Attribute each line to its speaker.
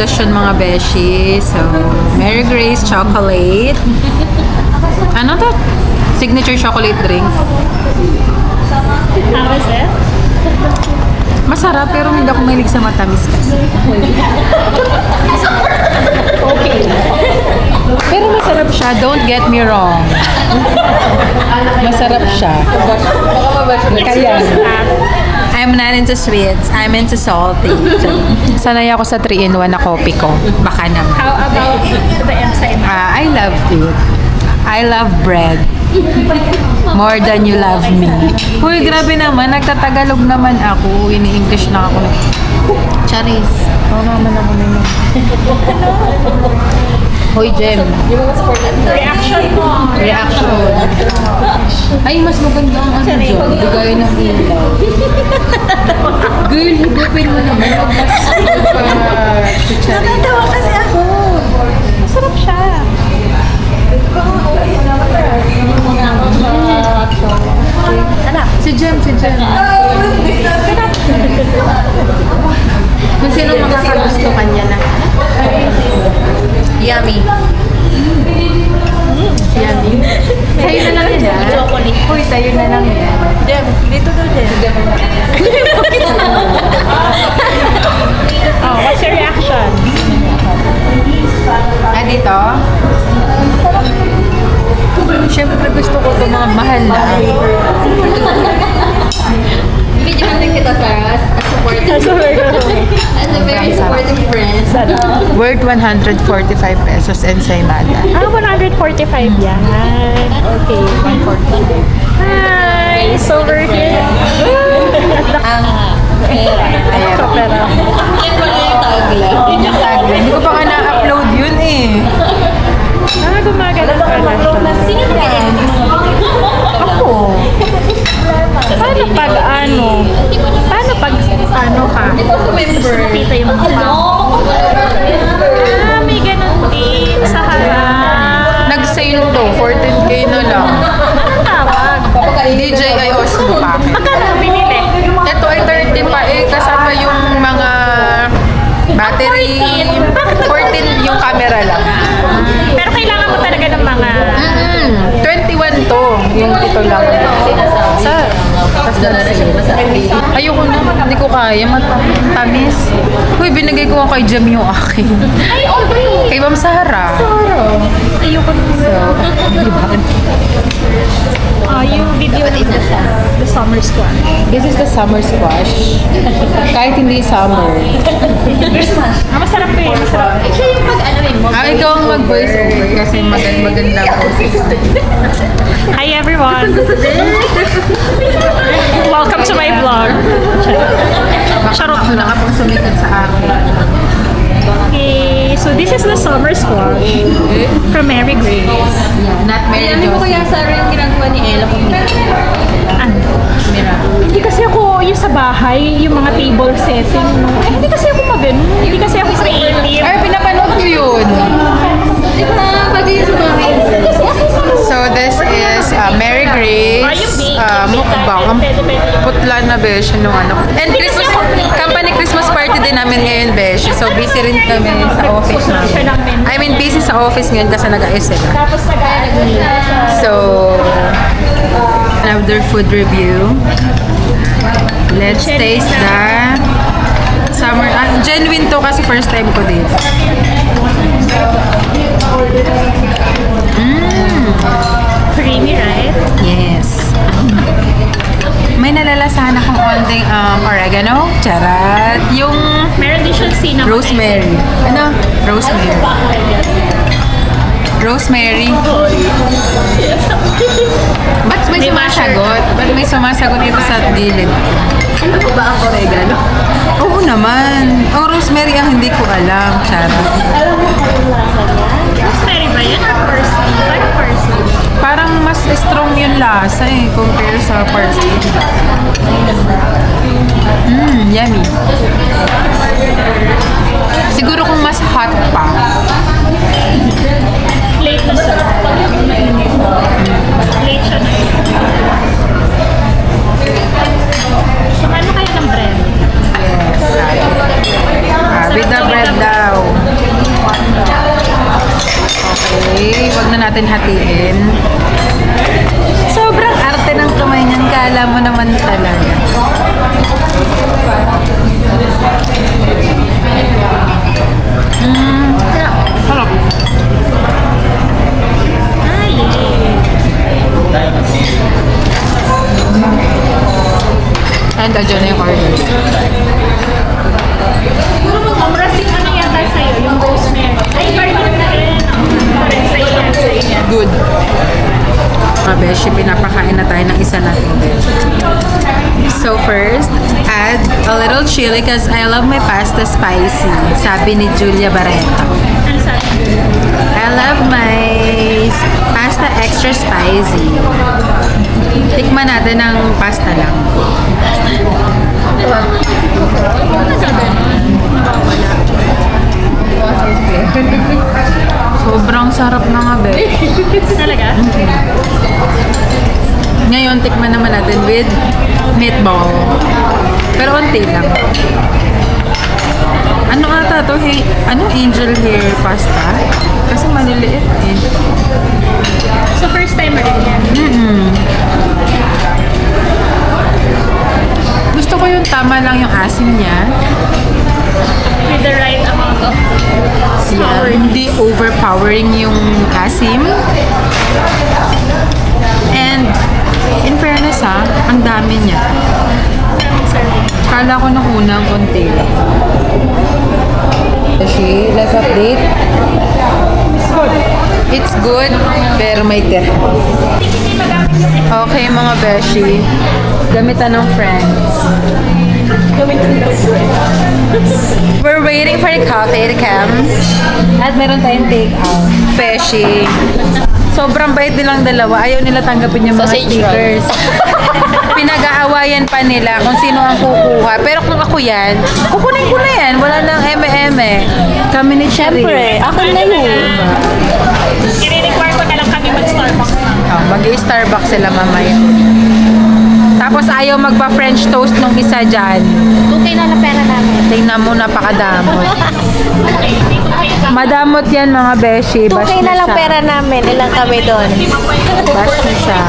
Speaker 1: Yun mga beshi. So, Mary Grace chocolate. Ano to? Signature chocolate drink.
Speaker 2: How is it?
Speaker 1: Masarap pero hindi ako mahilig sa matamis kasi.
Speaker 2: Okay.
Speaker 1: Pero masarap siya. Don't get me wrong. Masarap siya. Kaya, I'm not into sweets. I'm into salty. Sanay ako sa 3-in-1 na coffee ko. Baka naman.
Speaker 2: How about the enzyme?
Speaker 1: I love it. I love bread. More than you love me. Uy, grabe naman. Nagtatagalog naman ako. Ini-English na ako. Charis. Oo naman ako naman. Hoy, Jem.
Speaker 2: Reaction mo.
Speaker 1: Reaction. Ay, mas maganda ang ano dyan. Bigay ng ilaw. Girl, higupin mo naman.
Speaker 2: Nakatawa kasi ako. Masarap siya. Anak.
Speaker 1: Si Jem.
Speaker 2: Kung sino makakagusto kanya na.
Speaker 1: Yummy.
Speaker 2: Yummy.
Speaker 1: Sa'yo na lang yan.
Speaker 2: Chocolate.
Speaker 1: Uy, sa'yo na lang yan.
Speaker 2: Jem, dito daw Jem. Oh, what's your reaction?
Speaker 1: Dito? Siyempre gusto ko ito mga mahal na.
Speaker 3: Video kami kita Saras, as a very supportive friend.
Speaker 1: Worth 145 pesos ensaymada.
Speaker 2: 145 yan. Okay, 140. Hi! So we're here.
Speaker 3: Ang
Speaker 2: Kapera.
Speaker 3: yan pala yung tagla.
Speaker 1: Yun yung tagline. Hindi ko pa nga na-upload yun eh.
Speaker 2: Gumagana pala siya.
Speaker 3: Sino yan?
Speaker 1: Ako.
Speaker 2: Paano pag ano? Paano pag ano ka?
Speaker 3: Member.
Speaker 2: Nakita yung mukha. May ganun din sa harap.
Speaker 1: Nag-sale to. 14K na lang.
Speaker 2: Anong tawag?
Speaker 1: DJI Osmo pa.
Speaker 2: Magkano binili?
Speaker 1: Ito ay 30 pa eh. Kasama yung mga battery. 14 yung camera lang.
Speaker 2: Pero kailangan mo talaga ng mga...
Speaker 1: 21 to. Yung ito lang. Sa ayoko na. Hindi ko kaya. Matamis. Uy, binigay ko kay Jem yung akin.
Speaker 2: Ay, okay.
Speaker 1: Kay Ma'am Sarah.
Speaker 2: Ayoko na. Yung video the summer squash.
Speaker 1: This is the summer squash. Kahit hindi summer.
Speaker 2: Masarap eh. Masarap.
Speaker 3: Actually, yung pag ano mo.
Speaker 1: Ikaw ang mag-voice over kasi maganda po.
Speaker 2: Hi everyone. Welcome to my vlog.
Speaker 1: Charot mo na kapag sumikat sa akin.
Speaker 2: Okay, so this is the summer squash from Mary Grace.
Speaker 1: Not Mary
Speaker 3: Ano mo
Speaker 1: Joseph.
Speaker 3: kaya Sarah yung ginagawa ni Ella kung
Speaker 2: Ano? Hindi kasi ako yung sa bahay, yung mga table setting. No? Ay, hindi kasi ako magano. Hindi kasi ako creative.
Speaker 1: Ay, pinapanood ko yun.
Speaker 3: Di ba? Bagay yung sa bahay.
Speaker 1: So, this is Mary Grace mukbang. Putla na besh nung ano. And Christmas, company Christmas party din namin ngayon besh. So, busy rin kami sa office namin. I mean, busy sa office ngayon kasi nag-ayos sila.
Speaker 2: Tapos
Speaker 1: So, another food review. Let's taste the summer. Genuine to kasi first time ko dito.
Speaker 2: creamy, right?
Speaker 1: Yes. May nalalasahan akong konting oregano. Charat. Yung
Speaker 2: Meron din siyang cinnamon.
Speaker 1: rosemary. Ano? Rosemary. Rosemary. Ba't may sumasagot? Ba't may sumasagot dito sa gilid?
Speaker 3: Ano po ba ang oregano?
Speaker 1: Oo naman. Ang rosemary ang hindi ko alam. Charat.
Speaker 2: Rosemary ba yan? Or parsley? Parang parsley.
Speaker 1: Parang mas strong yung lasa eh compare sa parsley. Yummy. Siguro kung mas hot pa.
Speaker 2: Late na siya. Late siya na. So, ano kayo ng bread?
Speaker 1: Yes. With the bread daw. natin hatiin. Sobrang arte ng kamay niyan. Kala mo naman talaga. Sarap. And adyan na yung orders.
Speaker 2: Mamrasing ano yata sa'yo, yung rosemary. Ay, garlic na rin. Parang sa'yo yan.
Speaker 1: Good. Mga beshi, pinapakain na tayo ng isa nating beshi. So first, add a little chili because I love my pasta spicy. Sabi ni Julia Barreto.
Speaker 2: Ano sa'yo?
Speaker 1: I love my pasta extra spicy. Tikman natin ng pasta lang. Sobrang sarap na nga, be.
Speaker 2: Talaga?
Speaker 1: Ngayon, tikman naman natin with meatball. Pero unti lang. Ano ata to? Hey, ano? Angel hair pasta? Kasi maliliit eh.
Speaker 2: So, first time rin yan.
Speaker 1: Gusto ko yung tama lang yung asim niya.
Speaker 2: With the right amount of sour.
Speaker 1: Hindi overpowering yung asim. And, in fairness ha, ang dami niya. Kala ko nung unang konti lang. Let's update. It's good, pero may tira. Okay mga beshi, gamitan ng friends. We're waiting for the coffee to come. At meron tayong take out. Beshi. Sobrang bait nilang dalawa. Ayaw nila tanggapin yung mga stickers. Pinag-aawayan pa nila kung sino ang kukuha. Pero kung ako yan, kukunin ko na yan. Wala nang eme-eme. Kami ni Cherry.
Speaker 3: Siyempre, ako na yun.
Speaker 2: I-require ko na lang kami mag-Starbucks na.
Speaker 1: Oh, mag-Starbucks sila mamaya. Tapos ayaw magpa-French toast nung isa dyan.
Speaker 3: 2K na lang pera namin.
Speaker 1: Tingnan mo, napakadamot. Madamot yan mga beshi.
Speaker 3: 2K na lang
Speaker 1: siya.
Speaker 3: pera namin. Ilang kami doon.
Speaker 1: Bash mo siya.